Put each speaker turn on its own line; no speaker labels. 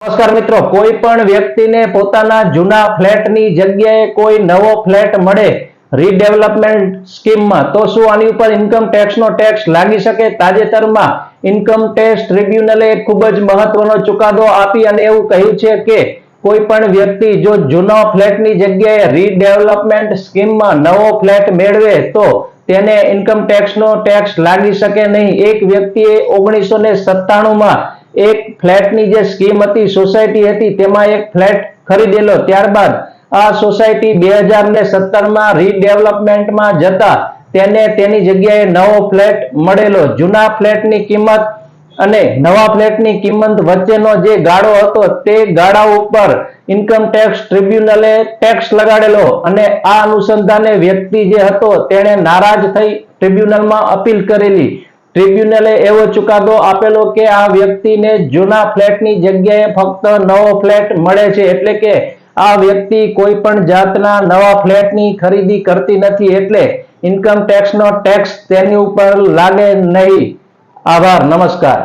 નમસ્કાર મિત્રો, કોઈ પણ વ્યક્તિને પોતાના જૂના ફ્લેટની જગ્યાએ કોઈ નવો ફ્લેટ મળે રીડેવલપમેન્ટ સ્કીમમાં, તો શું આની ઉપર ઇન્કમ ટેક્સનો ટેક્સ લાગી શકે? તાજેતરમાં ઇન્કમ ટેક્સ ટ્રિબ્યુનલે ખૂબ જ મહત્વનો ચુકાદો આપી અને એવું કહ્યું છે કે કોઈ પણ વ્યક્તિ જો જૂના ફ્લેટની જગ્યાએ રીડેવલપમેન્ટ સ્કીમમાં નવો ફ્લેટ મેળવે તો તેને ઇન્કમ ટેક્સનો ટેક્સ લાગી શકે નહીં. એક વ્યક્તિએ 1997માં એક ફ્લેટની જે સ્કીમ હતી, સોસાયટી હતી, તેમાં એક ફ્લેટ ખરીદેલો. ત્યારબાદ આ સોસાયટી 2017માં રીડેવલપમેન્ટમાં જતા તેને તેની જગ્યાએ નવો ફ્લેટ મળેલો. જૂના ફ્લેટની કિંમત અને નવા ફ્લેટની કિંમત વચ્ચેનો જે ગાળો હતો તે ગાળા ઉપર ઇન્કમ ટેક્સ ટ્રિબ્યુનલે ટેક્સ લગાડેલો અને આ અનુસંધાને વ્યક્તિ જે હતો તેણે નારાજ થઈ ટ્રિબ્યુનલમાં અપીલ કરેલી. ટ્રિબ્યુનલે એવો ચુકાદો આપેલો કે આ વ્યક્તિને જૂના ફ્લેટની જગ્યાએ ફક્ત નવો ફ્લેટ મળે છે, એટલે કે આ વ્યક્તિ કોઈ પણ જાતના નવા ફ્લેટની ખરીદી કરતી નથી, એટલે ઇન્કમ ટેક્સનો ટેક્સ તેની ઉપર લાગે નહીં. આભાર. નમસ્કાર.